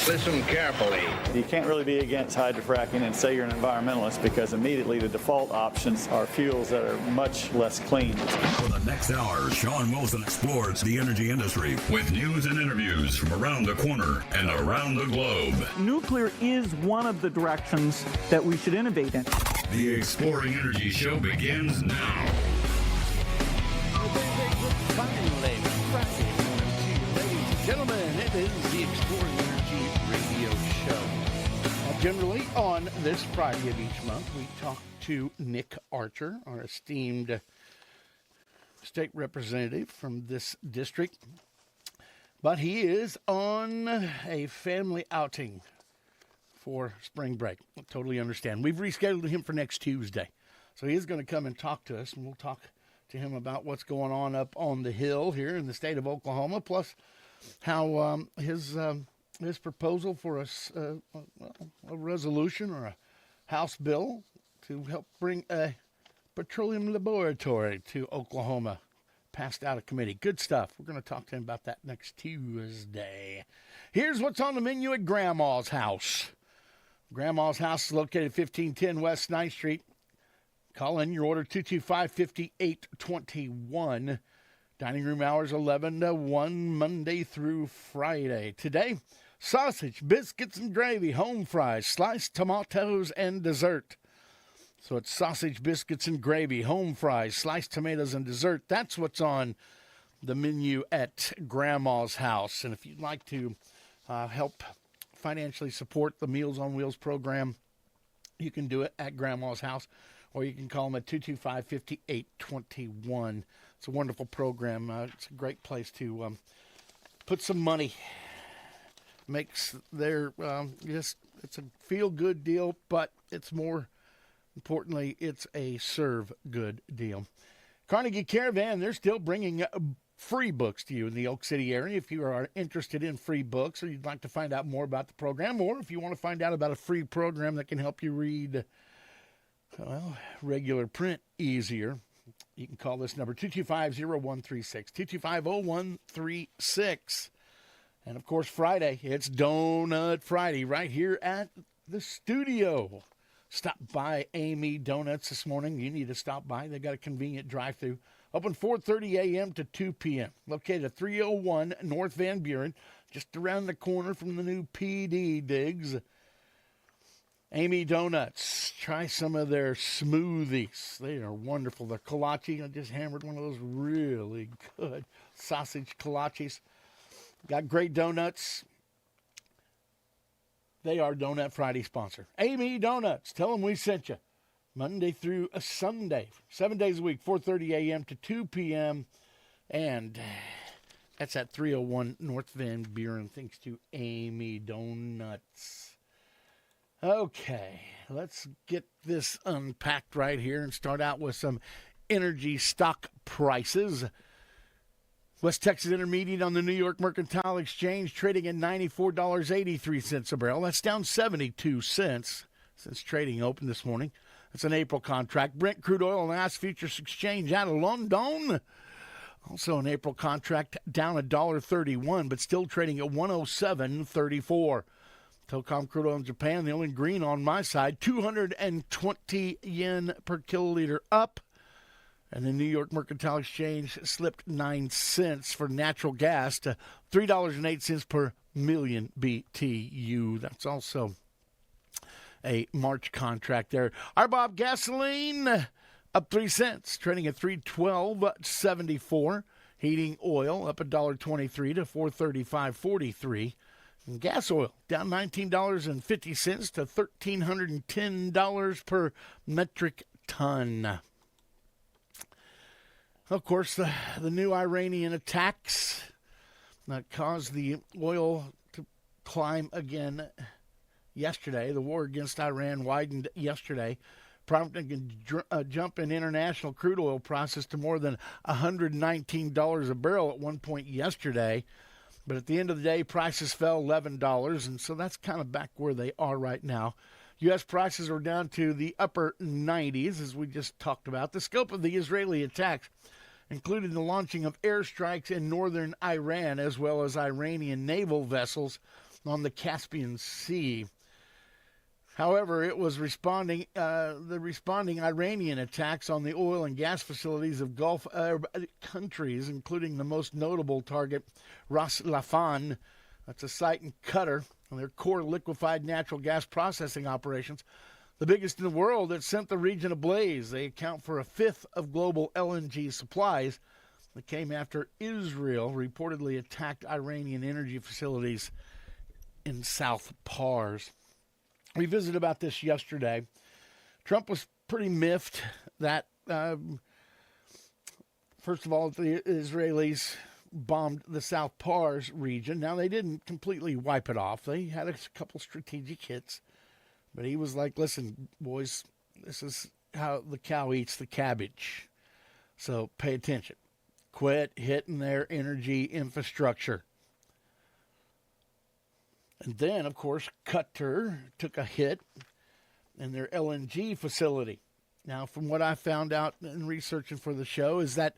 Listen carefully. You can't really be against hydrofracking and say you're an environmentalist because immediately the default options are fuels that are much less clean. For the next hour, Shawn Wilson explores the energy industry with news and interviews from around the corner and around the globe. Nuclear is one of the directions that we should innovate in. The Exploring Energy Show begins now. Finally, Friday morning to you, ladies and gentlemen. It is the Exploring Energy Radio Show. Generally, on this Friday of each month, we talk to Nick Archer, our esteemed state representative from this district. But he is on a family outing for spring break. I totally understand. We've rescheduled him for next Tuesday. So he is going to come and talk to us, and we'll talk to him about what's going on up on the Hill here in the state of Oklahoma, plus how his proposal for a resolution or a House bill to help bring a petroleum laboratory to Oklahoma passed out of committee. Good stuff. We're going to talk to him about that next Tuesday. Here's what's on the menu at Grandma's house. Grandma's house is located at 1510 West 9th Street. Call in your order 225-5821. Dining room hours 11 to 1 Monday through Friday. Today, sausage, biscuits and gravy, home fries, sliced tomatoes, and dessert. So it's sausage, biscuits, and gravy, home fries, sliced tomatoes, and dessert. That's what's on the menu at Grandma's house. And if you'd like to help financially support the Meals on Wheels program, you can do it at Grandma's house, or you can call them at 225-5821. It's a wonderful program. It's a great place to put some money. Makes their it's a feel-good deal, but it's more importantly, it's a serve-good deal. Carnegie Caravan, they're still bringing free books to you in the Oak City area. If you are interested in free books, or you'd like to find out more about the program, or if you want to find out about a free program that can help you read, well, regular print easier, you can call this number, 225-0136, 225-0136. And, of course, Friday, it's Donut Friday right here at the studio. Stop by Amy Donuts this morning. You need to stop by. They got a convenient drive-thru. Open 4:30 a.m. to 2 p.m. Located at 301 North Van Buren, just around the corner from the new PD digs. Amy Donuts. Try some of their smoothies. They are wonderful. The kolache, I just hammered one of those really good sausage kolaches. Got great donuts. They are Donut Friday sponsor. Amy Donuts. Tell them we sent you. Monday through a Sunday. 7 days a week, 4:30 a.m. to 2 p.m. And that's at 301 North Van Buren. Thanks to Amy Donuts. Okay, let's get this unpacked right here and start out with some energy stock prices. West Texas Intermediate on the New York Mercantile Exchange trading at $94.83 a barrel. That's down 72 cents since trading opened this morning. That's an April contract. Brent crude oil and gas futures exchange out of London. Also an April contract down $1.31, but still trading at 107.34. Tocom crude oil in Japan, the only green on my side, 220 yen per kiloliter up. And the New York Mercantile Exchange slipped 9 cents for natural gas to $3.08 per million BTU. That's also a March contract there. RBOB gasoline up 3 cents, trading at $3.1274. Heating oil up $1.23 to $4.3543. And gas oil down $19.50 to $1,310 per metric ton. Of course, the new Iranian attacks that caused the oil to climb again yesterday. The war against Iran widened yesterday, prompting a jump in international crude oil prices to more than $119 a barrel at one point yesterday. But at the end of the day, prices fell $11, and so that's kind of back where they are right now. U.S. prices are down to the upper 90s, as we just talked about. The scope of the Israeli attacks included the launching of airstrikes in northern Iran, as well as Iranian naval vessels on the Caspian Sea. However, it was responding Iranian attacks on the oil and gas facilities of Gulf Arab countries, including the most notable target, Ras Laffan. That's a site in Qatar, and their core liquefied natural gas processing operations, the biggest in the world, that sent the region ablaze. They account for a fifth of global LNG supplies. That came after Israel reportedly attacked Iranian energy facilities in South Pars. We visited about this yesterday. Trump was pretty miffed that, first of all, the Israelis bombed the South Pars region. Now, they didn't completely wipe it off. They had a couple strategic hits. But he was like, listen, boys, this is how the cow eats the cabbage. So pay attention. Quit hitting their energy infrastructure. And then, of course, Qatar took a hit in their LNG facility. Now, from what I found out in researching for the show, is that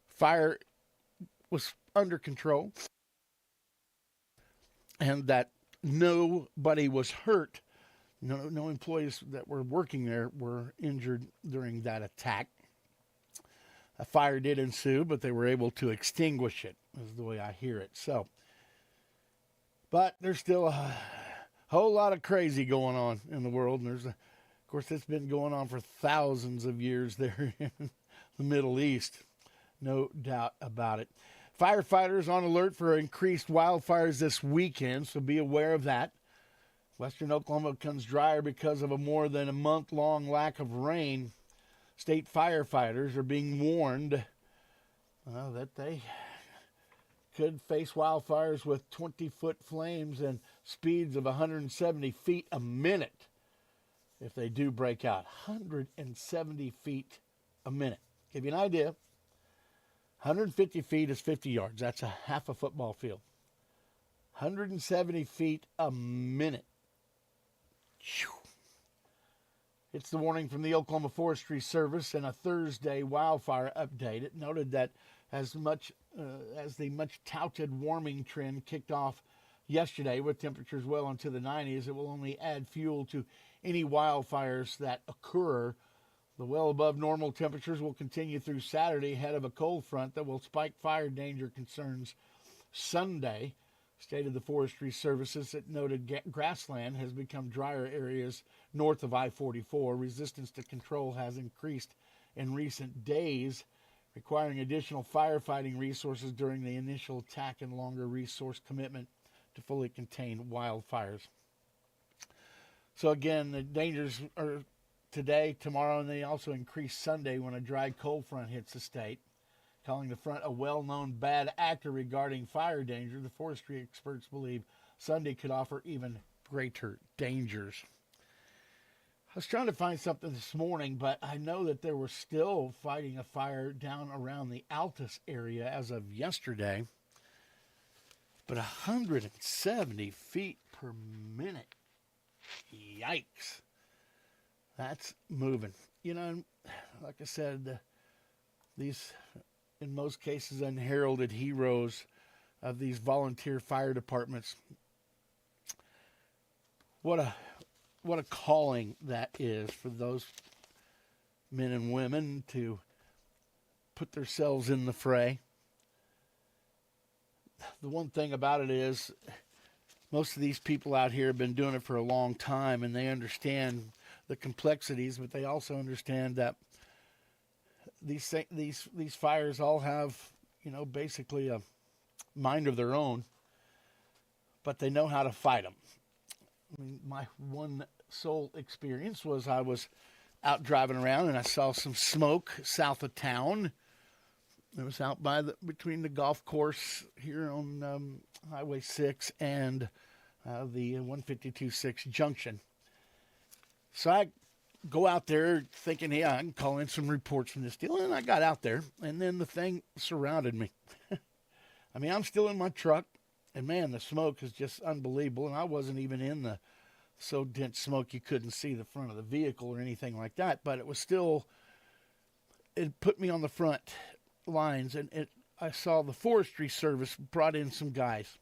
fire was under control and that nobody was hurt. No employees that were working there were injured during that attack. A fire did ensue, but they were able to extinguish it, is the way I hear it. So, but there's still a whole lot of crazy going on in the world. And of course, it's been going on for thousands of years there in the Middle East. No doubt about it. Firefighters on alert for increased wildfires this weekend, so be aware of that. Western Oklahoma becomes drier because of a more than a month-long lack of rain. State firefighters are being warned that they could face wildfires with 20-foot flames and speeds of 170 feet a minute if they do break out. 170 feet a minute. Give you an idea. 150 feet is 50 yards. That's a half a football field. 170 feet a minute. Whew. It's the warning from the Oklahoma Forestry Service in a Thursday wildfire update. It noted that as the much touted warming trend kicked off yesterday with temperatures well into the 90s, it will only add fuel to any wildfires that occur. The well above normal temperatures will continue through Saturday ahead of a cold front that will spike fire danger concerns Sunday. Stated the Forestry Services, it noted grassland has become drier areas north of I-44. Resistance to control has increased in recent days, requiring additional firefighting resources during the initial attack and longer resource commitment to fully contain wildfires. So again, the dangers are today, tomorrow, and they also increase Sunday when a dry cold front hits the state. Calling the front a well-known bad actor regarding fire danger, the forestry experts believe Sunday could offer even greater dangers. I was trying to find something this morning, but I know that they were still fighting a fire down around the Altus area as of yesterday. But 170 feet per minute. Yikes. That's moving. You know, like I said, these, in most cases, unheralded heroes of these volunteer fire departments. What a calling that is for those men and women to put themselves in the fray. The one thing about it is most of these people out here have been doing it for a long time, and they understand the complexities, but they also understand that these fires all have, you know, basically a mind of their own, but they know how to fight them. I mean, my one sole experience was I was out driving around and I saw some smoke south of town. It was out by between the golf course here on Highway 6 and the 152.6 junction. So I go out there thinking, hey, I can call in some reports from this deal. And I got out there, and then the thing surrounded me. I mean, I'm still in my truck, and man, the smoke is just unbelievable. And I wasn't even in the so dense smoke you couldn't see the front of the vehicle or anything like that. But it was still, it put me on the front lines, and I saw the Forestry Service brought in some guys.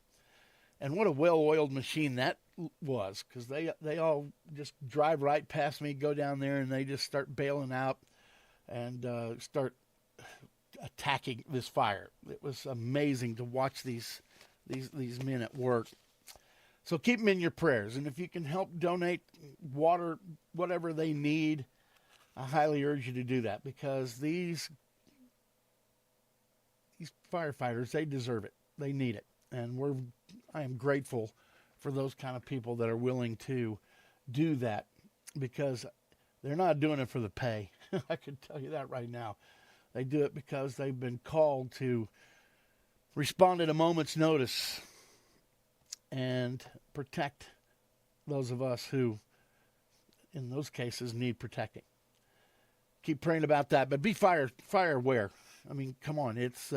And what a well-oiled machine that was, because they all just drive right past me, go down there, and they just start bailing out and start attacking this fire. It was amazing to watch these men at work. So keep them in your prayers, and if you can help donate water, whatever they need, I highly urge you to do that, because these firefighters, they deserve it. They need it, and I am grateful for those kind of people that are willing to do that, because they're not doing it for the pay. I can tell you that right now. They do it because they've been called to respond at a moment's notice and protect those of us who, in those cases, need protecting. Keep praying about that, but be fire aware. I mean, come on, it's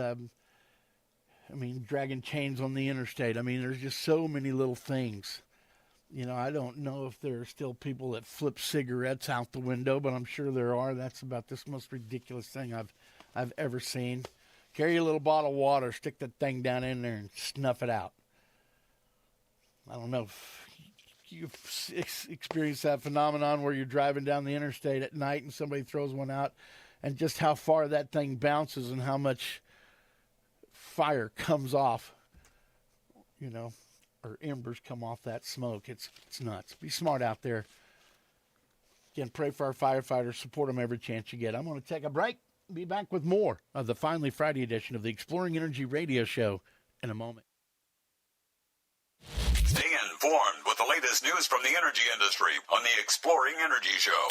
dragging chains on the interstate. I mean, there's just so many little things. You know, I don't know if there are still people that flip cigarettes out the window, but I'm sure there are. That's about the most ridiculous thing I've ever seen. Carry a little bottle of water, stick that thing down in there, and snuff it out. I don't know if you've experienced that phenomenon where you're driving down the interstate at night and somebody throws one out, and just how far that thing bounces and how much fire comes off, you know, or embers come off that smoke. It's nuts. Be smart out there. Again, pray for our firefighters. Support them every chance you get. I'm going to take a break. Be back with more of the Finally Friday edition of the Exploring Energy Radio Show in a moment. Stay informed with the latest news from the energy industry on the Exploring Energy Show.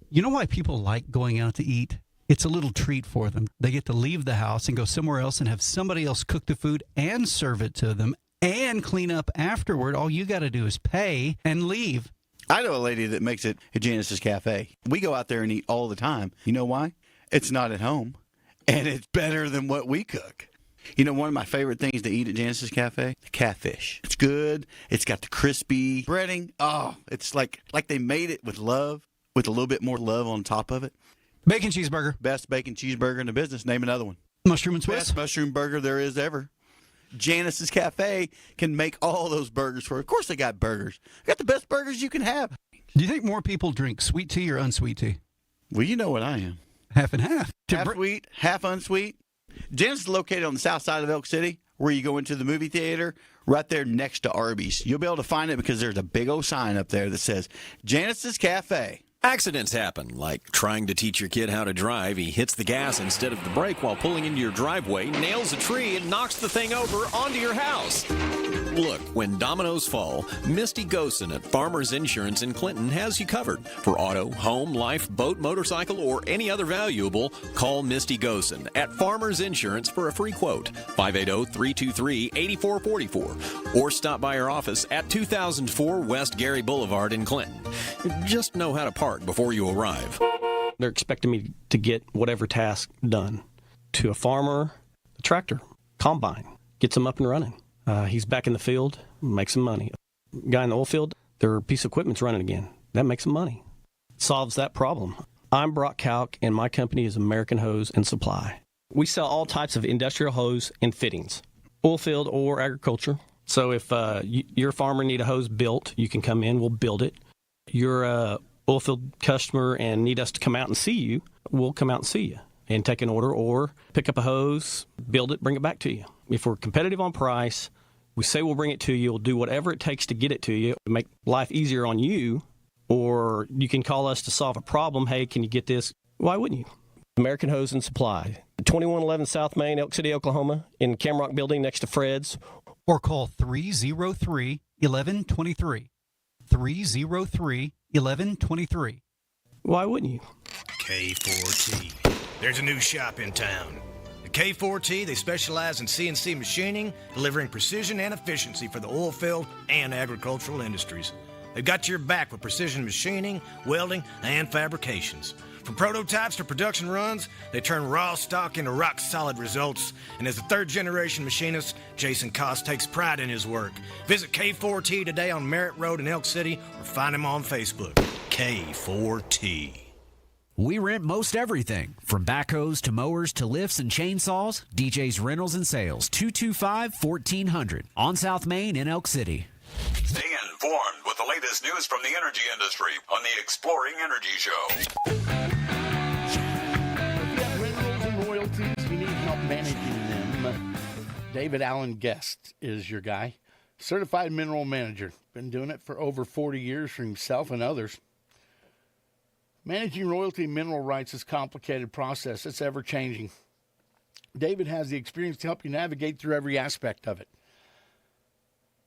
You know why people like going out to eat? It's a little treat for them. They get to leave the house and go somewhere else and have somebody else cook the food and serve it to them and clean up afterward. All you got to do is pay and leave. I know a lady that makes it at Janice's Cafe. We go out there and eat all the time. You know why? It's not at home, and it's better than what we cook. You know, one of my favorite things to eat at Janice's Cafe? The catfish. It's good. It's got the crispy breading. Oh, it's like they made it with love, with a little bit more love on top of it. Bacon cheeseburger. Best bacon cheeseburger in the business. Name another one. Mushroom and Swiss. Best mushroom burger there is ever. Janice's Cafe can make all those burgers for. Of course, they got burgers. They got the best burgers you can have. Do you think more people drink sweet tea or unsweet tea? Well, you know what I am. Half and half. Half sweet, half unsweet. Janice is located on the south side of Elk City, where you go into the movie theater, right there next to Arby's. You'll be able to find it because there's a big old sign up there that says Janice's Cafe. Accidents happen, like trying to teach your kid how to drive. He hits the gas instead of the brake while pulling into your driveway, nails a tree, and knocks the thing over onto your house. Look, when dominoes fall, Misty Gosen at Farmers Insurance in Clinton has you covered. For auto, home, life, boat, motorcycle, or any other valuable, call Misty Gosen at Farmers Insurance for a free quote, 580-323-8444, or stop by our office at 2004 West Gary Boulevard in Clinton. Just know how to park before you arrive. They're expecting me to get whatever task done. To a farmer, a tractor, combine, gets them up and running. He's back in the field, makes some money. Guy in the oil field, their piece of equipment's running again. That makes some money. Solves that problem. I'm Brock Kalk, and my company is American Hose and Supply. We sell all types of industrial hose and fittings, oil field or agriculture. So if your farmer need a hose built, you can come in, we'll build it. You're a oil field customer and need us to come out and see you, we'll come out and see you and take an order or pick up a hose, build it, bring it back to you. If we're competitive on price, we say we'll bring it to you. We'll do whatever it takes to get it to you, to make life easier on you, or you can call us to solve a problem. Hey, can you get this? Why wouldn't you? American Hose and Supply, 2111 South Main, Elk City, Oklahoma, in Camrock Building next to Fred's. Or call 303-1123. 303-1123. Why wouldn't you? K4T. There's a new shop in town. At K4T, they specialize in CNC machining, delivering precision and efficiency for the oil field and agricultural industries. They've got your back with precision machining, welding, and fabrications. From prototypes to production runs, they turn raw stock into rock-solid results. And as a third-generation machinist, Jason Koss takes pride in his work. Visit K4T today on Merritt Road in Elk City or find him on Facebook. K4T. We rent most everything, from backhoes to mowers to lifts and chainsaws. DJ's Rentals and Sales, 225-1400 on South Main in Elk City. Stay informed with the latest news from the energy industry on the Exploring Energy Show. If you have minerals and royalties, you need help managing them. David Allen Guest is your guy. Certified mineral manager. Been doing it for over 40 years for himself and others. Managing royalty and mineral rights is a complicated process. It's ever-changing. David has the experience to help you navigate through every aspect of it.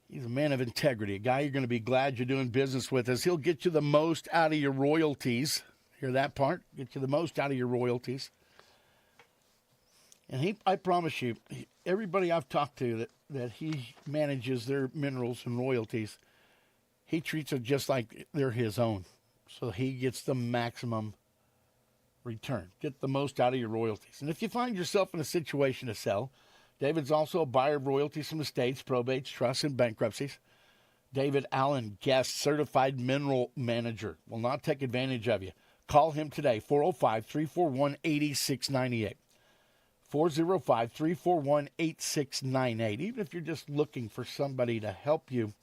He's a man of integrity, a guy you're going to be glad you're doing business with, as he'll get you the most out of your royalties. Hear that part? Get you the most out of your royalties. And I promise you, everybody I've talked to that he manages their minerals and royalties, he treats it just like they're his own. So he gets the maximum return. Get the most out of your royalties. And if you find yourself in a situation to sell, David's also a buyer of royalties from estates, probates, trusts, and bankruptcies. David Allen Guest, certified mineral manager, will not take advantage of you. Call him today, 405-341-8698. 405-341-8698. Even if you're just looking for somebody to help you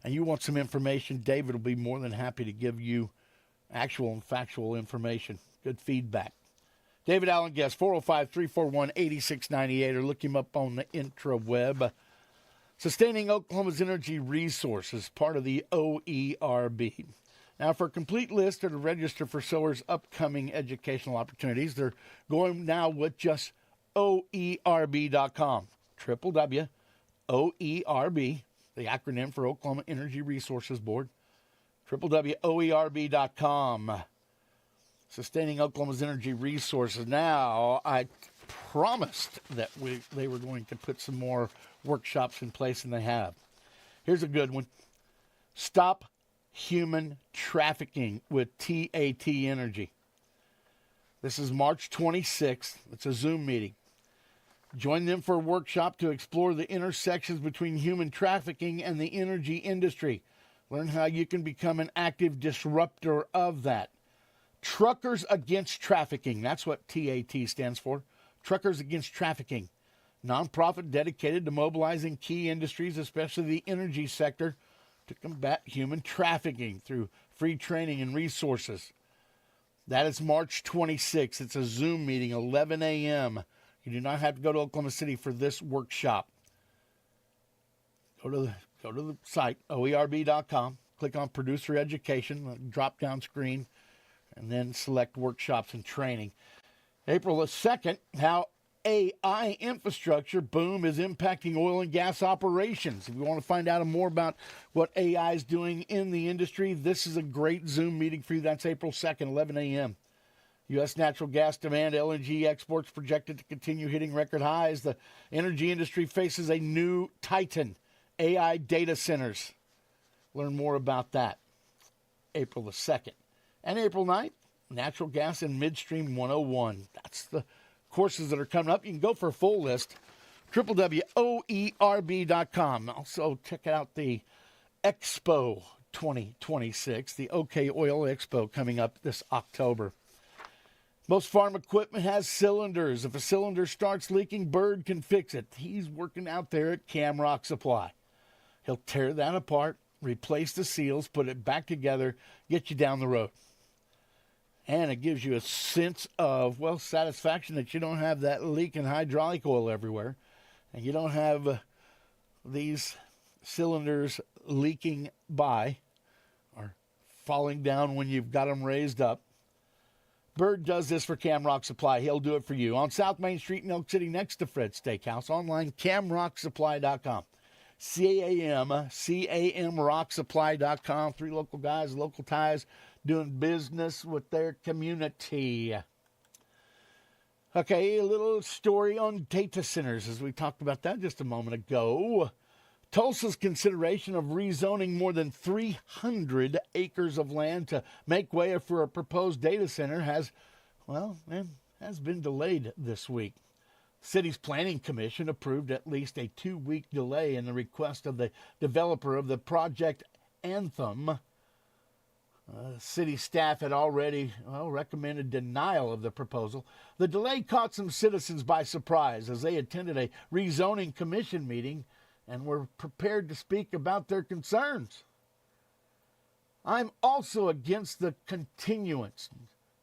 and you want some information, David will be more than happy to give you actual and factual information. Good feedback. David Allen Guest, 405-341-8698, or look him up on the intraweb. Sustaining Oklahoma's energy resources, part of the OERB. Now, for a complete list or to register for SOAR's upcoming educational opportunities, they're going now with just OERB.com. www.OERB, the acronym for Oklahoma Energy Resources Board. www.OERB.com. Sustaining Oklahoma's energy resources. Now, I promised that they were going to put some more workshops in place, and they have. Here's a good one. Stop Human Trafficking with TAT Energy. This is March 26th. It's a Zoom meeting. Join them for a workshop to explore the intersections between human trafficking and the energy industry. Learn how you can become an active disruptor of that. Truckers Against Trafficking. That's what TAT stands for. Truckers Against Trafficking. Nonprofit dedicated to mobilizing key industries, especially the energy sector, to combat human trafficking through free training and resources. That is March 26th. It's a Zoom meeting, 11 a.m. You do not have to go to Oklahoma City for this workshop. Go to the site, OERB.com. Click on Producer Education, drop-down screen, and then select Workshops and Training. April the 2nd, how AI infrastructure boom is impacting oil and gas operations. If you want to find out more about what AI is doing in the industry, this is a great Zoom meeting for you. That's April 2nd, 11 a.m. U.S. natural gas demand, LNG exports projected to continue hitting record highs. The energy industry faces a new titan, AI data centers. Learn more about that. April the 2nd. And April 9th, Natural Gas and Midstream 101. That's the courses that are coming up. You can go for a full list, www.oerb.com. Also, check out the Expo 2026, the OK Oil Expo coming up this October. Most farm equipment has cylinders. If a cylinder starts leaking, Bird can fix it. He's working out there at Camrock Supply. He'll tear that apart, replace the seals, put it back together, get you down the road. And it gives you a sense of, satisfaction that you don't have that leak in hydraulic oil everywhere. And you don't have these cylinders leaking by or falling down when you've got them raised up. Bird does this for Camrock Supply. He'll do it for you. On South Main Street in Elk City next to Fred's Steakhouse. Online, camrocksupply.com. CAMrocksupply.com. 3 local guys, local ties, doing business with their community. Okay, a little story on data centers, as we talked about that just a moment ago. Tulsa's consideration of rezoning more than 300 acres of land to make way for a proposed data center has been delayed this week. City's Planning Commission approved at least a 2-week delay in the request of the developer of the project Anthem City staff had already recommended denial of the proposal. The delay caught some citizens by surprise as they attended a rezoning commission meeting and were prepared to speak about their concerns. I'm also against the continuance.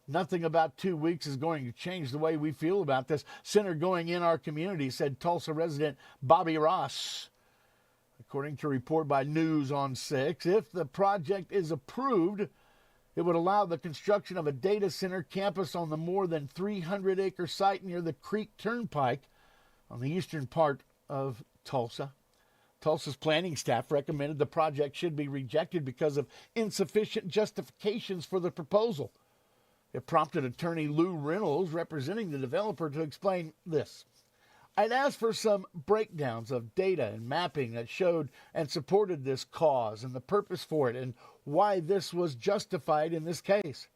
Nothing about 2 weeks is going to change the way we feel about this center going in our community, said Tulsa resident Bobby Ross. According to a report by News on 6, if the project is approved, it would allow the construction of a data center campus on the more than 300-acre site near the Creek Turnpike on the eastern part of Tulsa. Tulsa's planning staff recommended the project should be rejected because of insufficient justifications for the proposal. It prompted attorney Lou Reynolds, representing the developer, to explain this. I'd asked for some breakdowns of data and mapping that showed and supported this cause and the purpose for it and why this was justified in this case.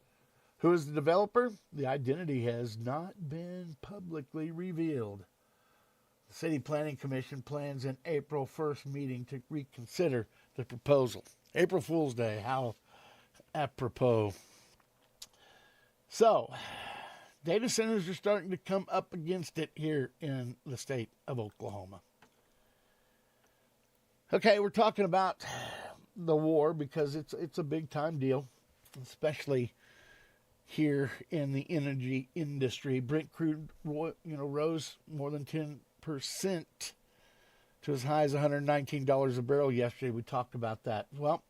Who is the developer? The identity has not been publicly revealed. The City Planning Commission plans an April 1st meeting to reconsider the proposal. April Fool's Day, how apropos. So, data centers are starting to come up against it here in the state of Oklahoma. Okay, we're talking about the war because it's a big time deal, especially here in the energy industry. Brent crude, rose more than 10% to as high as $119 a barrel yesterday. We talked about that. Well,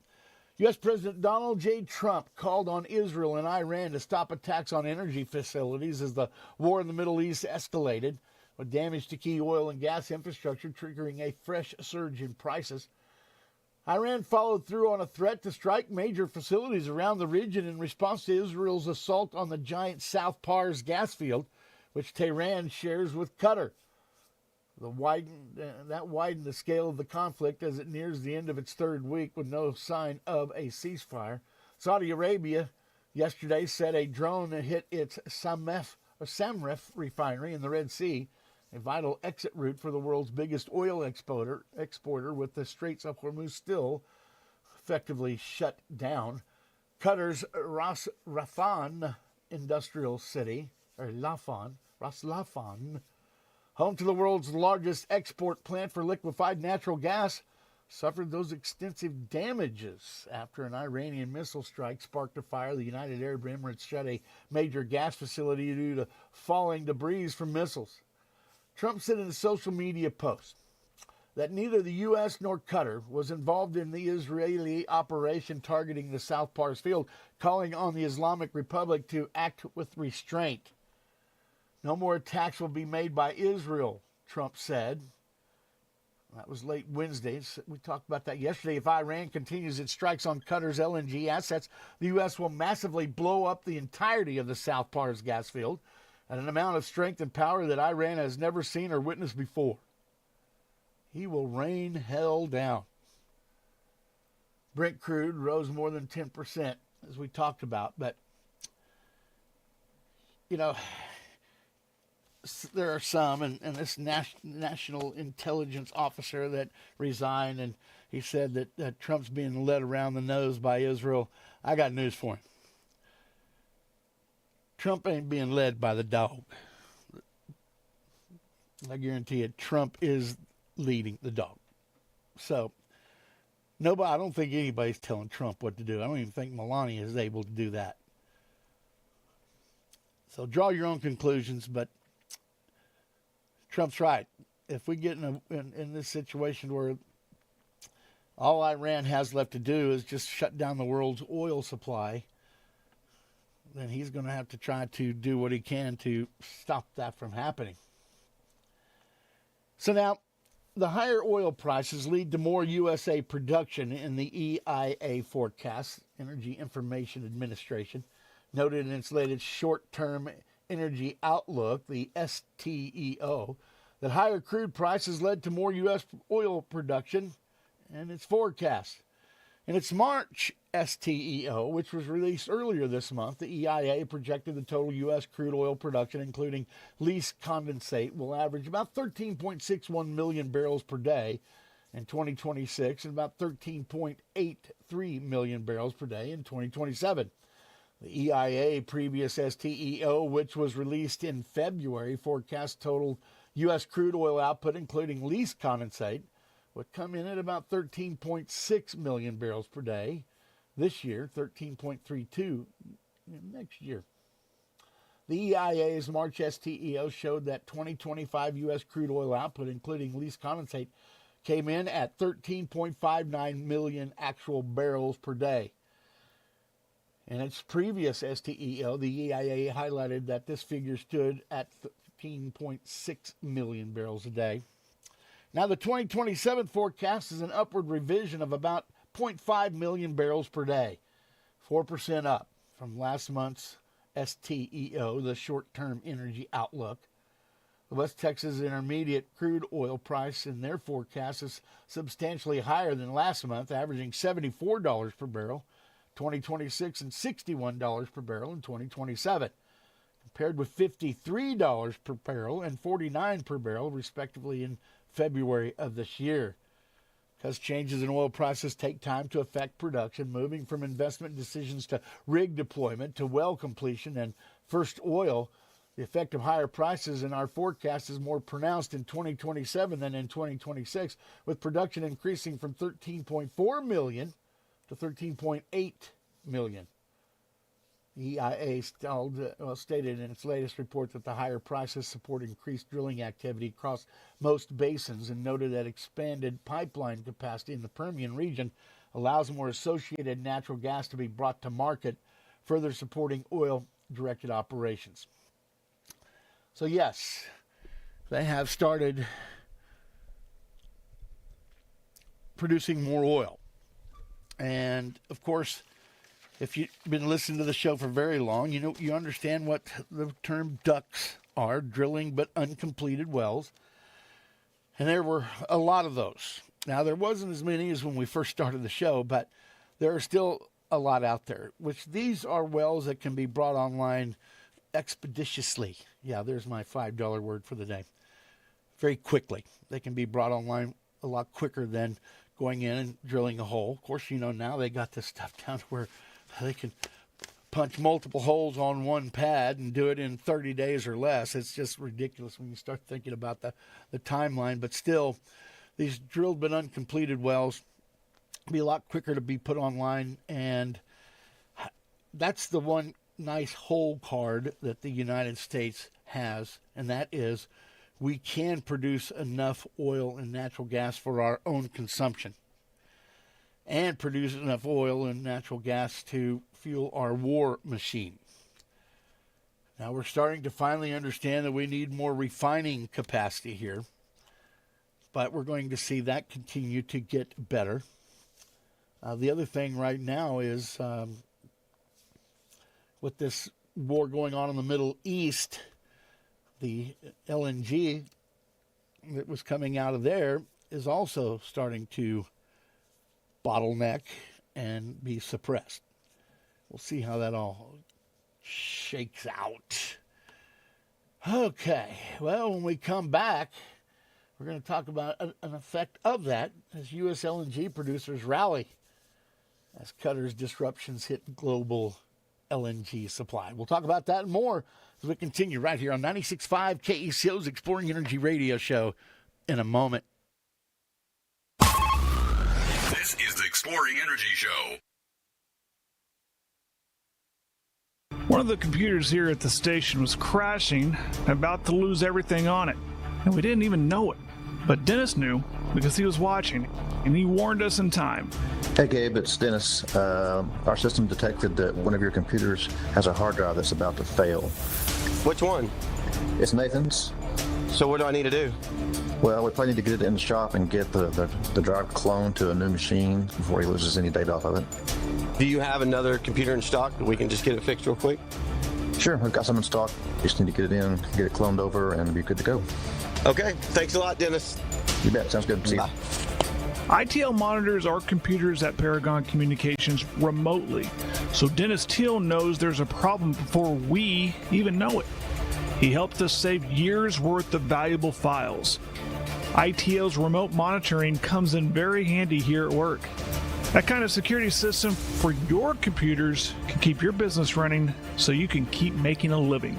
U.S. President Donald J. Trump called on Israel and Iran to stop attacks on energy facilities as the war in the Middle East escalated, with damage to key oil and gas infrastructure triggering a fresh surge in prices. Iran followed through on a threat to strike major facilities around the region in response to Israel's assault on the giant South Pars gas field, which Tehran shares with Qatar. That widened the scale of the conflict as it nears the end of its third week with no sign of a ceasefire. Saudi Arabia yesterday said a drone hit its Samref refinery in the Red Sea, a vital exit route for the world's biggest oil exporter, with the Straits of Hormuz still effectively shut down. Qatar's Ras Laffan industrial city, Ras Laffan, home to the world's largest export plant for liquefied natural gas, suffered those extensive damages after an Iranian missile strike sparked a fire. The United Arab Emirates shut a major gas facility due to falling debris from missiles. Trump said in a social media post that neither the U.S. nor Qatar was involved in the Israeli operation targeting the South Pars field, calling on the Islamic Republic to act with restraint. No more attacks will be made by Israel, Trump said. That was late Wednesday. We talked about that yesterday. If Iran continues its strikes on Qatar's LNG assets, the U.S. will massively blow up the entirety of the South Pars gas field at an amount of strength and power that Iran has never seen or witnessed before. He will rain hell down. Brent crude rose more than 10%, as we talked about. But, there are some, and this national intelligence officer that resigned, and he said that Trump's being led around the nose by Israel. I got news for him. Trump ain't being led by the dog. I guarantee you, Trump is leading the dog. So, I don't think anybody's telling Trump what to do. I don't even think Melania is able to do that. So draw your own conclusions, but Trump's right. If we get in this situation where all Iran has left to do is just shut down the world's oil supply, then he's going to have to try to do what he can to stop that from happening. So now, the higher oil prices lead to more USA production in the EIA forecast, Energy Information Administration, noted in its latest short-term energy outlook, the STEO, that higher crude prices led to more U.S. oil production and its forecast. In its March STEO, which was released earlier this month, the EIA projected the total U.S. crude oil production, including least condensate, will average about 13.61 million barrels per day in 2026 and about 13.83 million barrels per day in 2027. The EIA previous STEO, which was released in February, forecast total U.S. crude oil output, including lease condensate, would come in at about 13.6 million barrels per day this year, 13.32 next year. The EIA's March STEO showed that 2025 U.S. crude oil output, including lease condensate, came in at 13.59 million actual barrels per day. In its previous STEO, the EIA highlighted that this figure stood at 13.6 million barrels a day. Now, the 2027 forecast is an upward revision of about 0.5 million barrels per day, 4% up from last month's STEO, the short-term energy outlook. The West Texas Intermediate crude oil price in their forecast is substantially higher than last month, averaging $74 per barrel, 2026, and $61 per barrel in 2027, compared with $53 per barrel and $49 per barrel, respectively, in February of this year. Because changes in oil prices take time to affect production, moving from investment decisions to rig deployment to well completion and first oil, the effect of higher prices in our forecast is more pronounced in 2027 than in 2026, with production increasing from 13.4 million to 13.8 million. The EIA stated in its latest report that the higher prices support increased drilling activity across most basins, and noted that expanded pipeline capacity in the Permian region allows more associated natural gas to be brought to market, further supporting oil-directed operations. So yes, they have started producing more oil. And of course, if you've been listening to the show for very long, you understand what the term DUCs are, drilling but uncompleted wells. And there were a lot of those. Now, there wasn't as many as when we first started the show, but there are still a lot out there, which these are wells that can be brought online expeditiously. Yeah, there's my $5 word for the day. Very quickly. They can be brought online a lot quicker than going in and drilling a hole. Of course, now they got this stuff down to where they can punch multiple holes on one pad and do it in 30 days or less. It's just ridiculous when you start thinking about the timeline. But still, these drilled but uncompleted wells be a lot quicker to be put online. And that's the one nice hole card that the United States has, and that is we can produce enough oil and natural gas for our own consumption and produce enough oil and natural gas to fuel our war machine. Now we're starting to finally understand that we need more refining capacity here, but we're going to see that continue to get better. The other thing right now is with this war going on in the Middle East, the LNG that was coming out of there is also starting to bottleneck and be suppressed. We'll see how that all shakes out. Okay, well, when we come back, we're going to talk about an effect of that as U.S. LNG producers rally as Qatar's disruptions hit global LNG supply. We'll talk about that and more as we continue right here on 96.5 KECO's Exploring Energy Radio Show in a moment. This is the Exploring Energy Show. One of the computers here at the station was crashing and about to lose everything on it, and we didn't even know it. But Dennis knew because he was watching, and he warned us in time. Hey Gabe, it's Dennis. Our system detected that one of your computers has a hard drive that's about to fail. Which one? It's Nathan's. So what do I need to do? Well, we probably need to get it in the shop and get the drive cloned to a new machine before he loses any data off of it. Do you have another computer in stock that we can just get it fixed real quick? Sure, we've got some in stock. Just need to get it in, get it cloned over, and be good to go. Okay, thanks a lot, Dennis. You bet, sounds good. See you. ITL monitors our computers at Paragon Communications remotely, so Dennis Teal knows there's a problem before we even know it. He helped us save years' worth of valuable files. ITO's remote monitoring comes in very handy here at work. That kind of security system for your computers can keep your business running so you can keep making a living.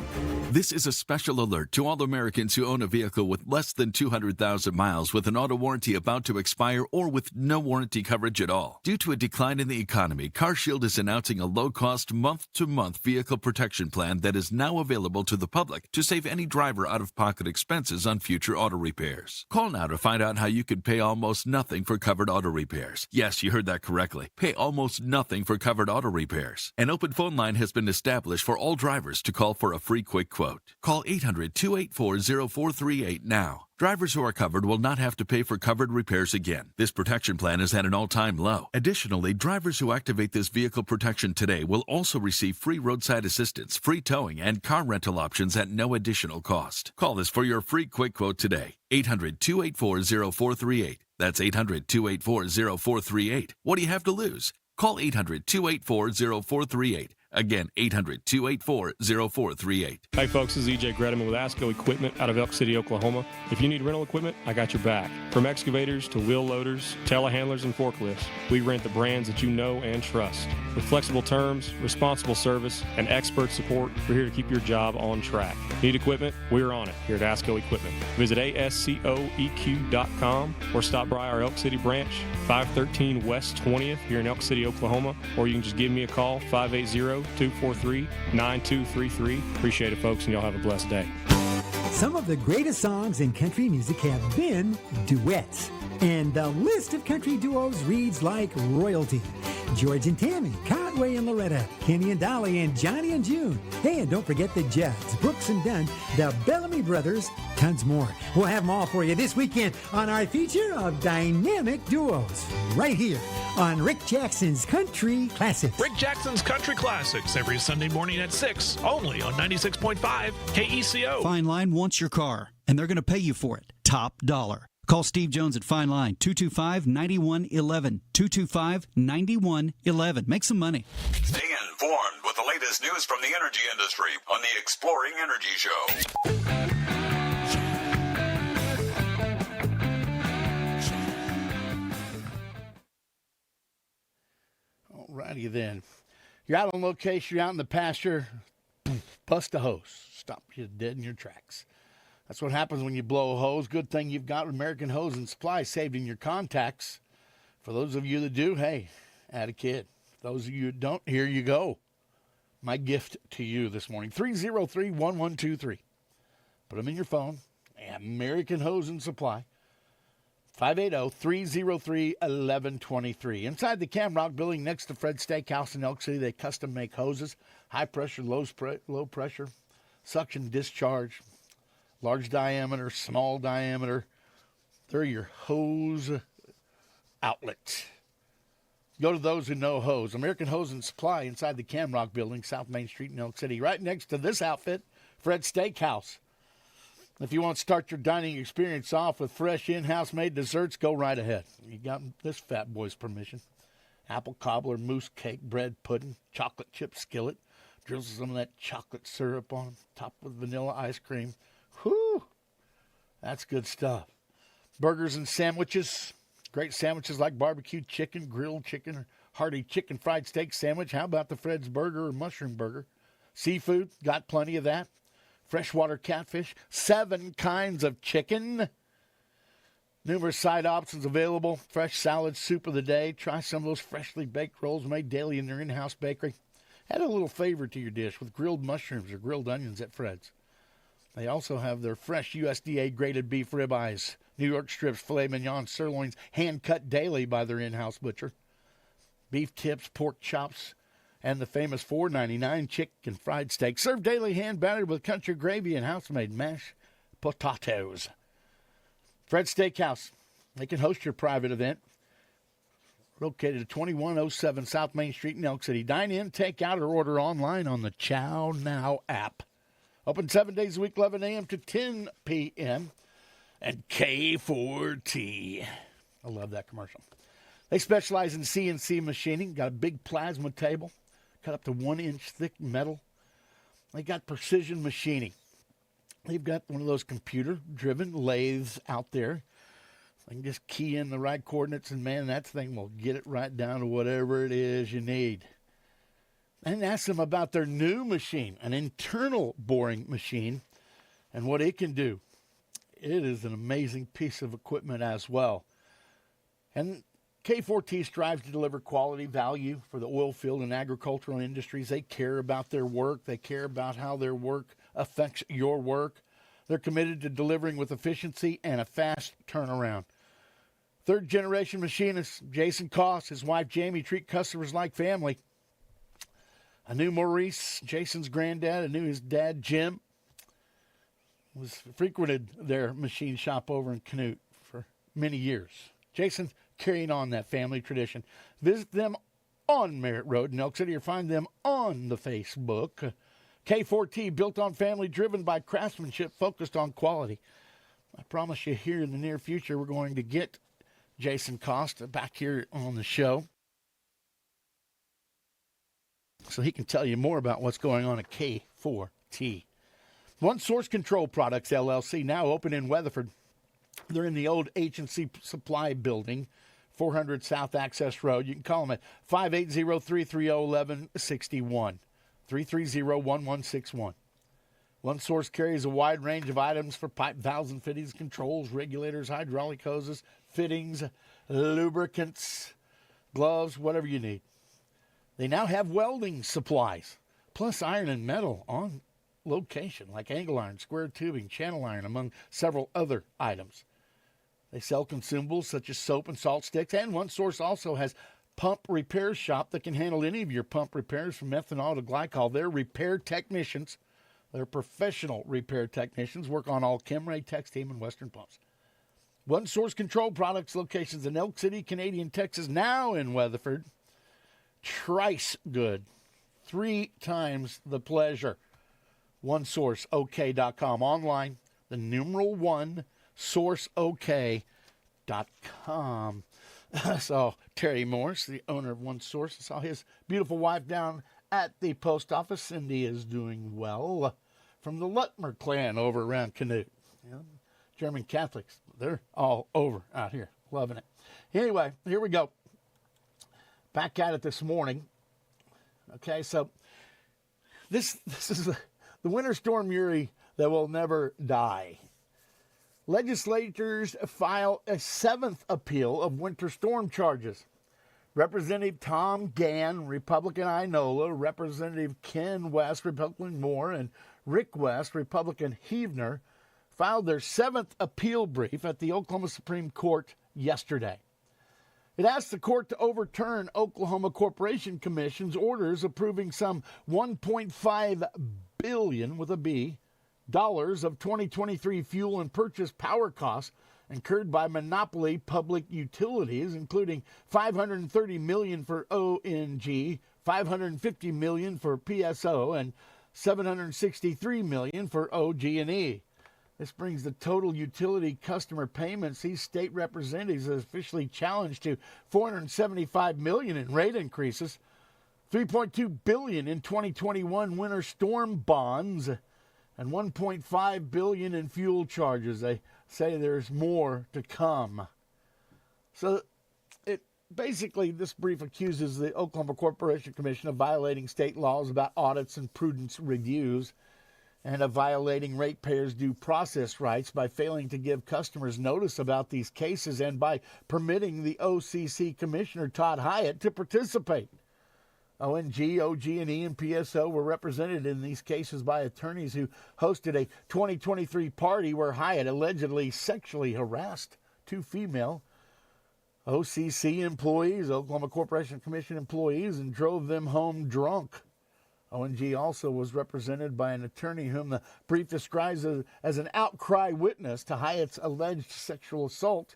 This is a special alert to all Americans who own a vehicle with less than 200,000 miles with an auto warranty about to expire or with no warranty coverage at all. Due to a decline in the economy, CarShield is announcing a low-cost month-to-month vehicle protection plan that is now available to the public to save any driver out-of-pocket expenses on future auto repairs. Call now to find out how you could pay almost nothing for covered auto repairs. Yes, you heard that correctly. Pay almost nothing for covered auto repairs. An open phone line has been established for all drivers to call for a free quick quote. Call 800-284-0438 now. Drivers who are covered will not have to pay for covered repairs again. This protection plan is at an all-time low. Additionally, drivers who activate this vehicle protection today will also receive free roadside assistance, free towing, and car rental options at no additional cost. Call us for your free quick quote today. 800-284-0438. That's 800-284-0438. What do you have to lose? Call 800-284-0438. Again, 800-284-0438. Hey folks, this is EJ Gredeman with ASCO Equipment out of Elk City, Oklahoma. If you need rental equipment, I got your back. From excavators to wheel loaders, telehandlers, and forklifts, we rent the brands that you know and trust. With flexible terms, responsible service, and expert support, we're here to keep your job on track. Need equipment? We're on it here at ASCO Equipment. Visit ASCOEQ.com or stop by our Elk City branch, 513 West 20th here in Elk City, Oklahoma, or you can just give me a call, 580-243-9233. Appreciate it, folks, and y'all have a blessed day. Some of the greatest songs in country music have been duets. And the list of country duos reads like royalty. George and Tammy, Conway and Loretta, Kenny and Dolly, and Johnny and June. Hey, and don't forget the Judds, Brooks and Dunn, the Bellamy Brothers, tons more. We'll have them all for you this weekend on our feature of dynamic duos, right here on Rick Jackson's Country Classics. Rick Jackson's Country Classics every Sunday morning at 6, only on 96.5 KECO. Fine Line wants your car, and they're going to pay you for it. Top dollar. Call Steve Jones at Fine Line, 225-9111, 225-9111. Make some money. Stay informed with the latest news from the energy industry on the Exploring Energy Show. Alrighty then. You're out on location, you're out in the pasture, bust a hose. Stop you dead in your tracks. That's what happens when you blow a hose. Good thing you've got American Hose and Supply saved in your contacts. For those of you that do, hey, add a kid. For those of you that don't, here you go. My gift to you this morning, 303-1123. Put them in your phone. American Hose and Supply, 580-303-1123. Inside the Camrock building next to Fred's Steakhouse in Elk City, they custom make hoses, high pressure, low pressure, suction discharge, large diameter, small diameter. They're your hose outlet. Go to those who know hose. American Hose and Supply inside the Camrock building, South Main Street in Elk City, right next to this outfit, Fred's Steakhouse. If you want to start your dining experience off with fresh in-house made desserts, go right ahead. You got this fat boy's permission. Apple cobbler, mousse cake, bread pudding, chocolate chip skillet. Drizzle some of that chocolate syrup on top with vanilla ice cream. Whew, that's good stuff. Burgers and sandwiches. Great sandwiches like barbecue chicken, grilled chicken, or hearty chicken fried steak sandwich. How about the Fred's burger or mushroom burger? Seafood, got plenty of that. Freshwater catfish, 7 kinds of chicken. Numerous side options available. Fresh salad, soup of the day. Try some of those freshly baked rolls made daily in their in-house bakery. Add a little flavor to your dish with grilled mushrooms or grilled onions at Fred's. They also have their fresh USDA graded beef ribeyes, New York strips, filet mignon, sirloins, hand-cut daily by their in-house butcher. Beef tips, pork chops, and the famous $4.99 chicken fried steak. Served daily hand-battered with country gravy and house-made mashed potatoes. Fred's Steakhouse. They can host your private event. Located at 2107 South Main Street in Elk City. Dine in, take out, or order online on the Chow Now app. Open 7 days a week, 11 a.m. to 10 p.m. And K4T. I love that commercial. They specialize in CNC machining. Got a big plasma table. Cut up to 1-inch thick metal. They got precision machining. They've got one of those computer-driven lathes out there. I can just key in the right coordinates, and, man, that thing will get it right down to whatever it is you need. And ask them about their new machine, an internal boring machine, and what it can do. It is an amazing piece of equipment as well. And K4T strives to deliver quality value for the oil field and agricultural industries. They care about their work. They care about how their work affects your work. They're committed to delivering with efficiency and a fast turnaround. Third-generation machinist Jason Koss, his wife Jamie, treat customers like family. I knew Maurice, Jason's granddad. I knew his dad, Jim, frequented their machine shop over in Canute for many years. Jason carrying on that family tradition. Visit them on Merritt Road in Elk City or find them on the Facebook. K4T, built on family, driven by craftsmanship, focused on quality. I promise you here in the near future we're going to get Jason Costa back here on the show so he can tell you more about what's going on at K4T. One Source Control Products, LLC, now open in Weatherford. They're in the old H&C Supply Building, 400 South Access Road. You can call them at 580-330-1161, 330-1161. One Source carries a wide range of items for pipe, valves, and fittings, controls, regulators, hydraulic hoses, fittings, lubricants, gloves, whatever you need. They now have welding supplies, plus iron and metal on location, like angle iron, square tubing, channel iron, among several other items. They sell consumables such as soap and salt sticks, and One Source also has pump repair shop that can handle any of your pump repairs from methanol to glycol. They're repair technicians. They're professional repair technicians, work on all Chemray, Tex-Team, and Western pumps. One Source Control Products locations in Elk City, Canadian, Texas, now in Weatherford. Trice Good, 3 times the pleasure. OneSourceOK.com. Online, the numeral 1, SourceOK.com. So Terry Morris, the owner of One Source, saw his beautiful wife down at the post office. Cindy is doing well, from the Lutmer clan over around Canute. You know, German Catholics, they're all over out here, loving it. Anyway, here we go. Back at it this morning. Okay, so this is the winter storm Uri that will never die. Legislators file a 7th appeal of winter storm charges. Representative Tom Gann, Republican Inola, Representative Ken West, Republican Moore, and Rick West, Republican Heavner, filed their 7th appeal brief at the Oklahoma Supreme Court yesterday. It asked the court to overturn Oklahoma Corporation Commission's orders approving some $1.5 billion with a B dollars of 2023 fuel and purchase power costs incurred by monopoly public utilities, including $530 million for ONG, $550 million for PSO, and $763 million for OG&E. This brings the total utility customer payments these state representatives have officially challenged to $475 million in rate increases, $3.2 billion in 2021 winter storm bonds, and $1.5 billion in fuel charges. They say there's more to come. So basically, this brief accuses the Oklahoma Corporation Commission of violating state laws about audits and prudence reviews, and of violating ratepayers' due process rights by failing to give customers notice about these cases and by permitting the OCC Commissioner Todd Hyatt to participate. ONG, OG&E, and PSO were represented in these cases by attorneys who hosted a 2023 party where Hyatt allegedly sexually harassed 2 female OCC employees, Oklahoma Corporation Commission employees, and drove them home drunk. ONG also was represented by an attorney whom the brief describes as an outcry witness to Hyatt's alleged sexual assault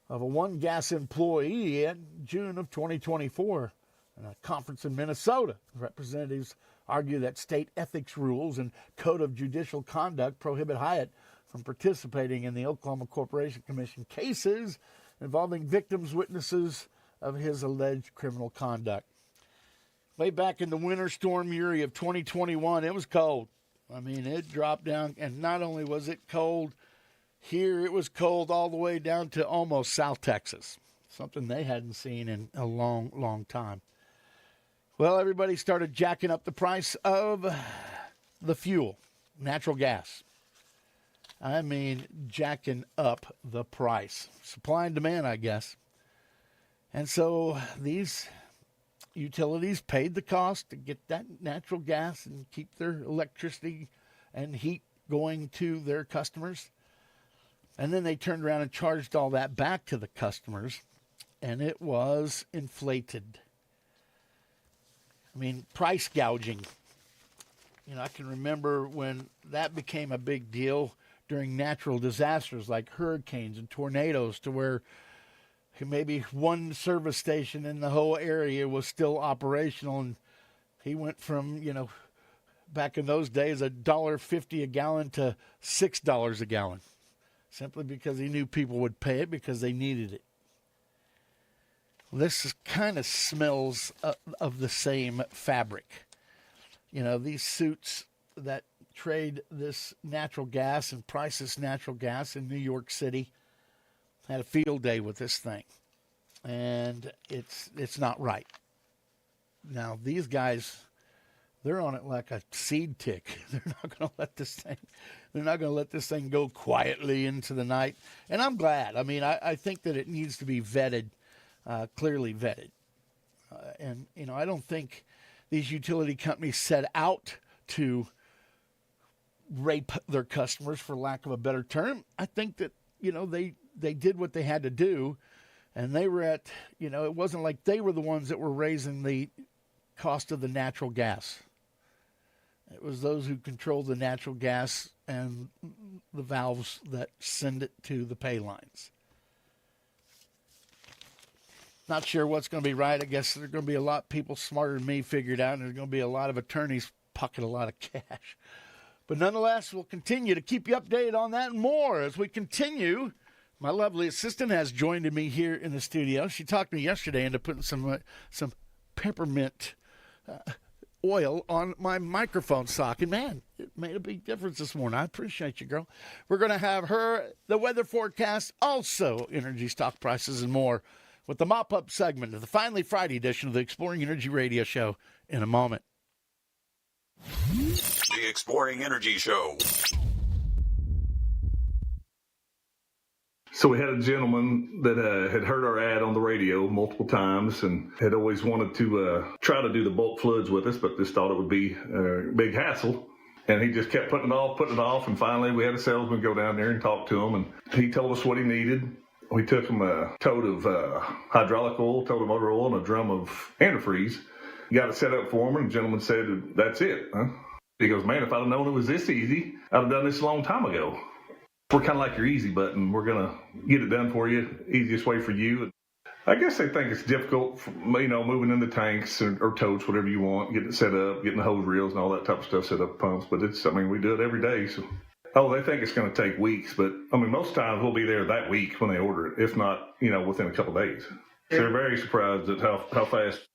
of a one-gas employee in June of 2024. In a conference in Minnesota, representatives argue that state ethics rules and code of judicial conduct prohibit Hyatt from participating in the Oklahoma Corporation Commission cases involving victims, witnesses of his alleged criminal conduct. Way back in the winter storm Uri of 2021, it was cold. I mean, it dropped down, and not only was it cold, Here it was cold all the way down to almost South Texas, something they hadn't seen in a long, long time. Well, everybody started jacking up the price of the fuel, natural gas. I mean, jacking up the price. Supply and demand, I guess. And so these utilities paid the cost to get that natural gas and keep their electricity and heat going to their customers. And then they turned around and charged all that back to the customers, and it was inflated. I mean, price gouging. You know, I can remember when that became a big deal during natural disasters like hurricanes and tornadoes, to where maybe one service station in the whole area was still operational, and he went from, you know, back in those days, $1.50 a gallon to $6 a gallon, simply because he knew people would pay it because they needed it. This kind of smells of the same fabric. You know, these suits that trade this natural gas and price this natural gas in New York City had a field day with this thing. And it's not right. Now, these guys, they're on it like a seed tick. They're not going to let this thing go quietly into the night. And I'm glad. I mean, I think that it needs to be vetted, clearly vetted. And, you know, I don't think these utility companies set out to rape their customers, for lack of a better term. I think that, you know, they did what they had to do, and they were at, you know, it wasn't like they were the ones that were raising the cost of the natural gas. It was those who control the natural gas and the valves that send it to the pay lines. Not sure what's going to be right. I guess there's going to be a lot of people smarter than me figured out, and there's going to be a lot of attorneys pocket a lot of cash. But nonetheless, we'll continue to keep you updated on that and more as we continue. My lovely assistant has joined me here in the studio. She talked me yesterday into putting some peppermint oil on my microphone socket. Man, it made a big difference this morning. I appreciate you, girl. We're going to have her, the weather forecast, also energy stock prices and more, with the mop-up segment of the Finally Friday edition of the Exploring Energy Radio Show in a moment. The Exploring Energy Show. So we had a gentleman that had heard our ad on the radio multiple times and had always wanted to try to do the bulk floods with us, but just thought it would be a big hassle. And he just kept putting it off. And finally, we had a salesman go down there and talk to him, and he told us what he needed. We took him a tote of hydraulic oil, tote of motor oil, and a drum of antifreeze. Got it set up for him, and the gentleman said, "That's it." Huh? He goes, "Man, if I'd have known it was this easy, I'd have done this a long time ago." We're kind of like your easy button. We're going to get it done for you, easiest way for you. I guess they think it's difficult, you know, moving in the tanks or totes, whatever you want, getting it set up, getting the hose reels and all that type of stuff set up, pumps. But we do it every day. So, they think it's going to take weeks. But, most times we'll be there that week when they order it, if not, within a couple of days. So they're very surprised at how fast.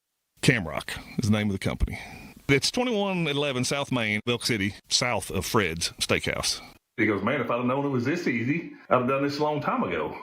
Camrock is the name of the company. It's 2111 South Main, Elk City, south of Fred's Steakhouse. He goes, "Man, if I'd have known it was this easy, I'd have done this a long time ago."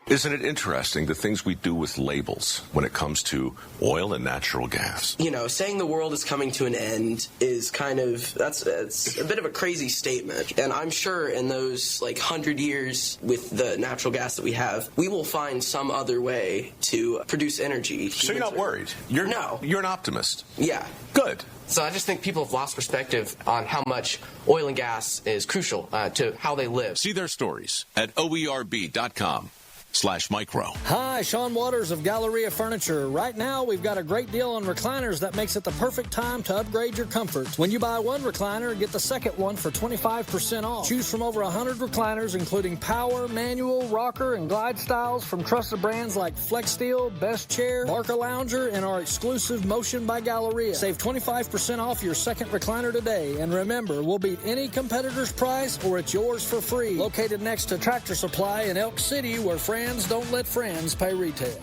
Isn't it interesting the things we do with labels when it comes to oil and natural gas? Saying the world is coming to an end is it's a bit of a crazy statement. And I'm sure in those 100 years with the natural gas that we have, we will find some other way to produce energy. So you're not worried? You're an optimist? Yeah. Good. So I just think people have lost perspective on how much oil and gas is crucial to how they live. See their stories at oerb.com. /micro. Hi, Shawn Waters of Galleria Furniture. Right now, we've got a great deal on recliners that makes it the perfect time to upgrade your comfort. When you buy one recliner, get the second one for 25% off. Choose from over 100 recliners, including power, manual, rocker, and glide styles from trusted brands like FlexSteel, Best Chair, Barca Lounger, and our exclusive Motion by Galleria. Save 25% off your second recliner today. And remember, we'll beat any competitor's price or it's yours for free. Located next to Tractor Supply in Elk City, where friends don't let friends pay retail.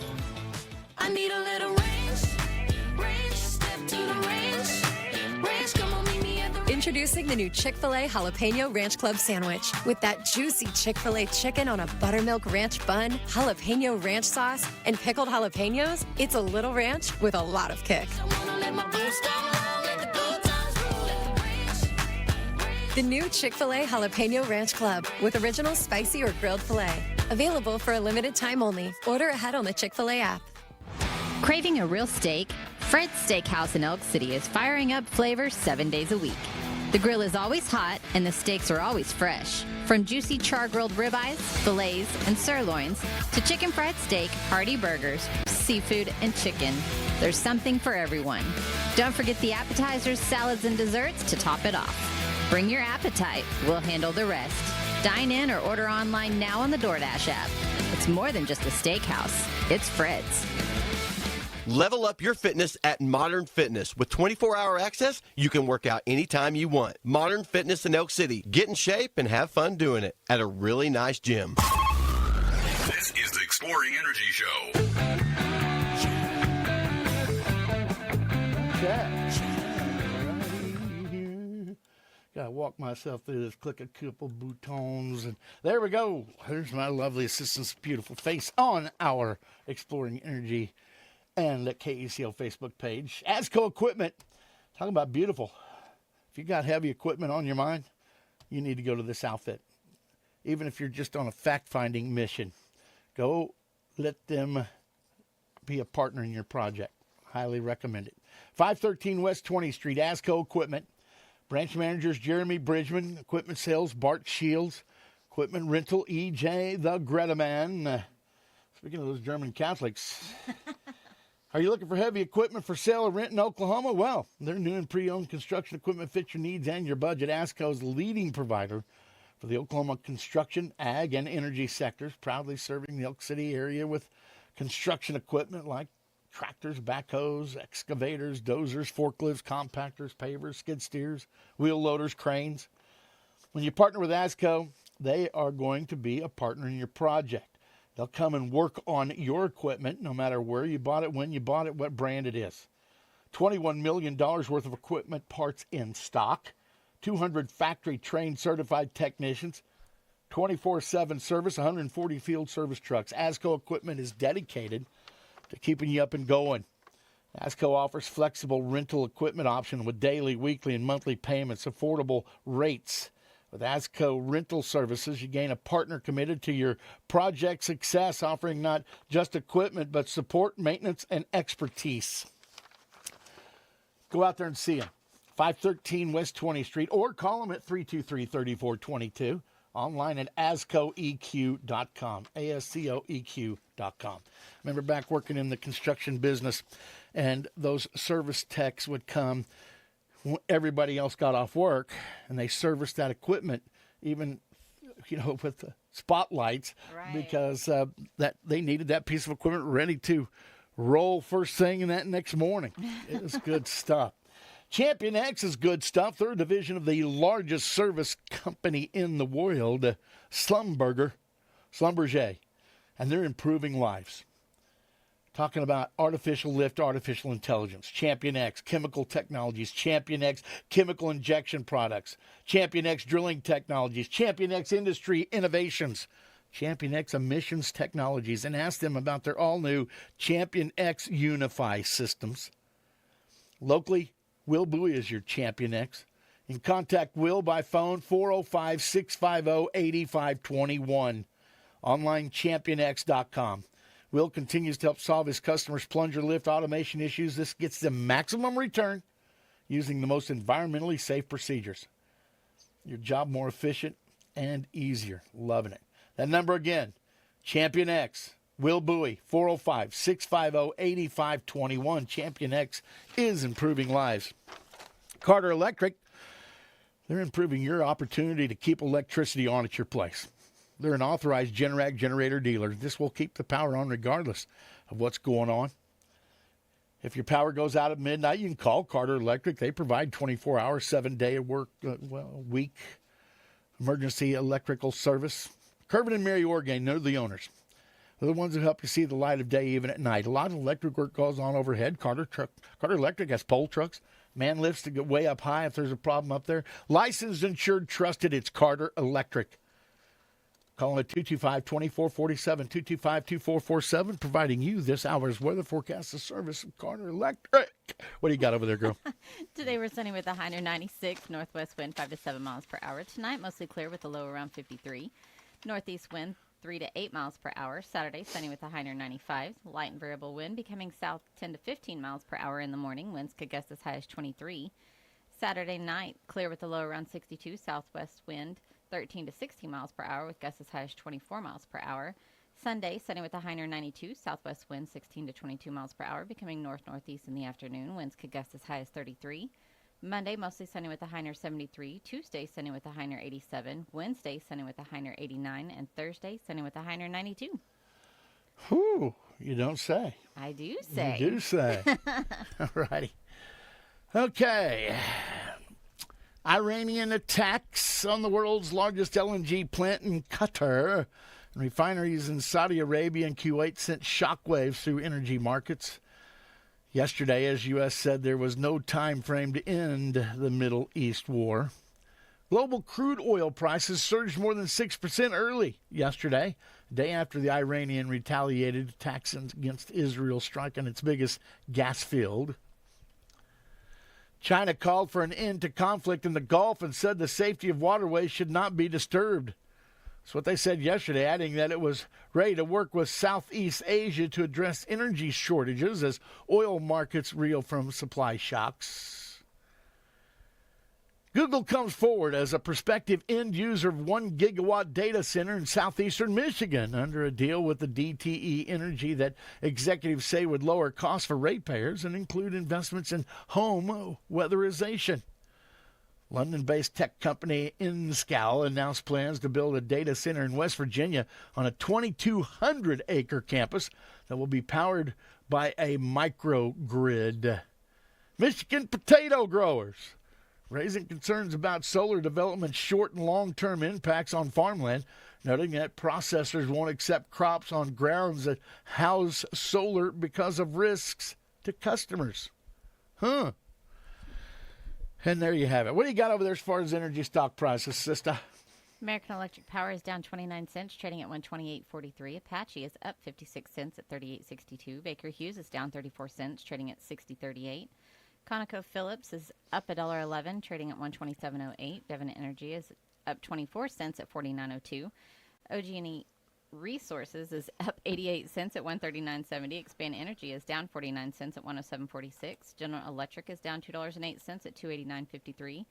I need a little range, step to the range, come on, meet me at the range. Introducing the new Chick-fil-A Jalapeno Ranch Club sandwich. With that juicy Chick-fil-A chicken on a buttermilk ranch bun, jalapeno ranch sauce, and pickled jalapenos, it's a little ranch with a lot of kick. The new Chick-fil-A Jalapeno Ranch Club with original spicy or grilled filet. Available for a limited time only. Order ahead on the Chick-fil-A app. Craving a real steak? Fred's Steakhouse in Elk City is firing up flavor 7 days a week. The grill is always hot and the steaks are always fresh. From juicy char-grilled ribeyes, fillets, and sirloins to chicken fried steak, hearty burgers, seafood, and chicken. There's something for everyone. Don't forget the appetizers, salads, and desserts to top it off. Bring your appetite. We'll handle the rest. Dine in or order online now on the DoorDash app. It's more than just a steakhouse. It's Fred's. Level up your fitness at Modern Fitness. With 24-hour access, you can work out anytime you want. Modern Fitness in Elk City. Get in shape and have fun doing it at a really nice gym. This is the Exploring Energy Show. Gotta walk myself through this, click a couple boutons, and there we go. There's my lovely assistant's beautiful face on our Exploring Energy and the KECO Facebook page. ASCO Equipment. Talking about beautiful. If you got heavy equipment on your mind, you need to go to this outfit. Even if you're just on a fact-finding mission, go let them be a partner in your project. Highly recommend it. 513 West 20th Street, ASCO Equipment. Branch managers Jeremy Bridgman, equipment sales Bart Shields, equipment rental EJ the Greta Man. Speaking of those German Catholics, are you looking for heavy equipment for sale or rent in Oklahoma? Well, their new and pre-owned construction equipment fits your needs and your budget. ASCO is the leading provider for the Oklahoma construction, ag, and energy sectors, proudly serving the Elk City area with construction equipment like tractors, backhoes, excavators, dozers, forklifts, compactors, pavers, skid steers, wheel loaders, cranes. When you partner with ASCO, they are going to be a partner in your project. They'll come and work on your equipment no matter where you bought it, when you bought it, what brand it is. $21 million worth of equipment parts in stock, 200 factory-trained certified technicians, 24/7 service, 140 field service trucks. ASCO Equipment is dedicated to keeping you up and going. ASCO offers flexible rental equipment option with daily, weekly, and monthly payments, affordable rates. With ASCO Rental Services, you gain a partner committed to your project success, offering not just equipment, but support, maintenance, and expertise. Go out there and see them. 513 West 20th Street, or call them at 323-3422. Online at ASCOEQ.com, ASCOEQ.com. Remember back working in the construction business, and those service techs would come when everybody else got off work, and they serviced that equipment, even, with the spotlights, because that they needed that piece of equipment ready to roll first thing in that next morning. It was good stuff. Champion X is good stuff. Third division of the largest service company in the world, Schlumberger, and they're improving lives. Talking about artificial lift, artificial intelligence, Champion X, chemical technologies, Champion X, chemical injection products, Champion X drilling technologies, Champion X industry innovations, Champion X emissions technologies, and ask them about their all-new Champion X Unify systems. Locally, Will Bowie is your Champion X. You can contact Will by phone, 405-650-8521. Online, championx.com. Will continues to help solve his customers' plunger lift automation issues. This gets them maximum return using the most environmentally safe procedures. Your job more efficient and easier. Loving it. That number again, Champion X. Will Bowie, 405-650-8521. Champion X is improving lives. Carter Electric, they're improving your opportunity to keep electricity on at your place. They're an authorized Generac generator dealer. This will keep the power on regardless of what's going on. If your power goes out at midnight, you can call Carter Electric. They provide 24-hour, 7-day week emergency electrical service. Kervin and Mary Orgain, they're the owners. They're the ones who help you see the light of day even at night. A lot of electric work goes on overhead. Carter Electric has pole trucks, Man lifts to get way up high if there's a problem up there. Licensed, insured, trusted. It's Carter Electric. Call at 225-2447, 225-2447, providing you this hour's weather forecast, the service of Carter Electric. What do you got over there, girl? Today we're sunny with a high near 96, northwest wind 5 to 7 miles per hour. Tonight, mostly clear with a low around 53. Northeast wind 3 to 8 miles per hour. Saturday, sunny with a high near 95. Light and variable wind becoming south 10 to 15 miles per hour in the morning. Winds could gust as high as 23. Saturday night, clear with a low around 62. Southwest wind 13 to 16 miles per hour with gusts as high as 24 miles per hour. Sunday, sunny with a high near 92. Southwest wind 16 to 22 miles per hour, becoming north-northeast in the afternoon. Winds could gust as high as 33. Monday, mostly sunny with a high near 73. Tuesday, sunny with a high near 87. Wednesday, sunny with a high near 89. And Thursday, sunny with a high near 92. Whew, you don't say. I do say. You do say. All righty. Okay. Iranian attacks on the world's largest LNG plant in Qatar. Refineries in Saudi Arabia and Kuwait sent shockwaves through energy markets. Yesterday, as U.S. said, there was no time frame to end the Middle East war. Global crude oil prices surged more than 6% early yesterday, a day after the Iranian retaliated attacks against Israel, striking its biggest gas field. China called for an end to conflict in the Gulf and said the safety of waterways should not be disturbed. That's what they said yesterday, adding that it was ready to work with Southeast Asia to address energy shortages as oil markets reel from supply shocks. Google comes forward as a prospective end user of 1 gigawatt data center in southeastern Michigan under a deal with the DTE Energy that executives say would lower costs for ratepayers and include investments in home weatherization. London-based tech company Enscal announced plans to build a data center in West Virginia on a 2,200-acre campus that will be powered by a microgrid. Michigan potato growers raising concerns about solar development's short and long-term impacts on farmland, noting that processors won't accept crops on grounds that house solar because of risks to customers. And there you have it. What do you got over there as far as energy stock prices, sister? American Electric Power is down 29 cents, trading at $128.43. Apache is up 56 cents at $38.62. Baker Hughes is down 34 cents, trading at $60.38. ConocoPhillips is up $1.11, trading at $127.08. Devon Energy is up 24 cents at $49.02. OG&E Resources is up 88 cents at $139.70. Expand Energy is down 49 cents at $107.46. General Electric is down $2.08 at $289.53.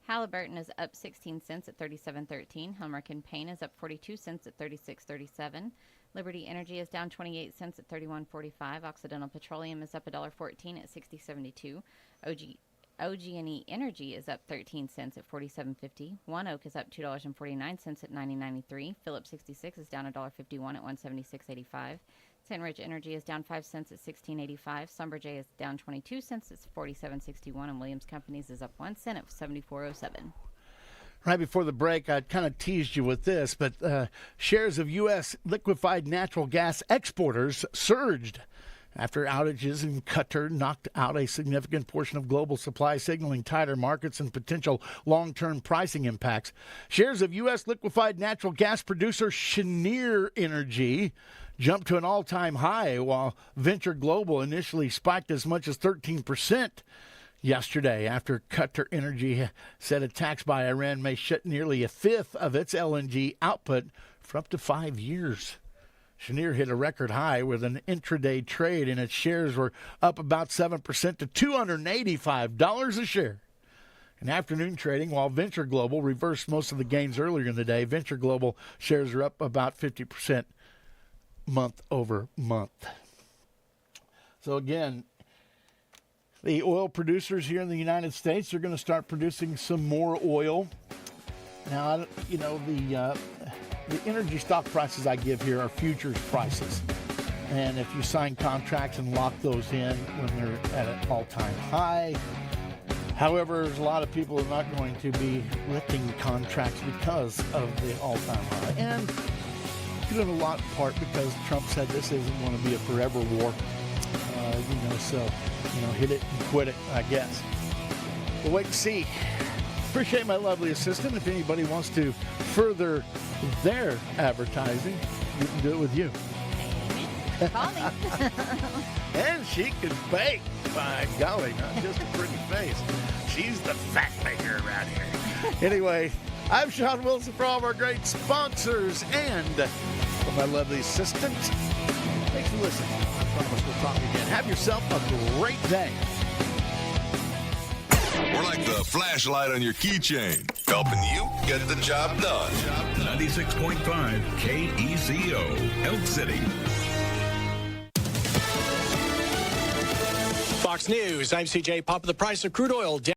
Halliburton is up 16 cents at $37.13. Helmerich & Payne is up 42 cents at $36.37. Liberty Energy is down 28 cents at $31.45. Occidental Petroleum is up $1.14 at $60.72. OG&E Energy is up 13 cents at $47.50. One Oak is up $2.49 at $90.93. Phillips 66 is down $1.51 at $176.85. Sandridge Energy is down 5 cents at $16.85. Schlumberger is down 22 cents at $47.61. And Williams Companies is up 1 cent at $74.07. Right before the break, I kind of teased you with this, but shares of U.S. liquefied natural gas exporters surged after outages in Qatar knocked out a significant portion of global supply, signaling tighter markets and potential long-term pricing impacts. Shares of U.S. liquefied natural gas producer Cheniere Energy jumped to an all-time high, while Venture Global initially spiked as much as 13% yesterday after Qatar Energy said attacks by Iran may shut nearly a fifth of its LNG output for up to 5 years. Cheniere hit a record high with an intraday trade, and its shares were up about 7% to $285 a share. In afternoon trading, while Venture Global reversed most of the gains earlier in the day, Venture Global shares are up about 50% month over month. So again, the oil producers here in the United States are going to start producing some more oil. Now, you know, the energy stock prices I give here are futures prices. And if you sign contracts and lock those in when they're at an all-time high. However, there's a lot of people who are not going to be lifting contracts because of the all-time high. And in a lot part because Trump said this isn't going to be a forever war. So, hit it and quit it, I guess. We'll wait and see. Appreciate my lovely assistant. If anybody wants to further their advertising, you can do it with you. Call me. And she can bake. By golly, not just a pretty face. She's the fact maker around here. Anyway, I'm Shawn Wilson for all of our great sponsors and for my lovely assistant. Thanks for listening. I promise we'll talk again. Have yourself a great day. We're like the flashlight on your keychain, helping you get the job done. 96.5 KECO, Elk City. Fox News, I'm CJ. Pop, the price of crude oil down.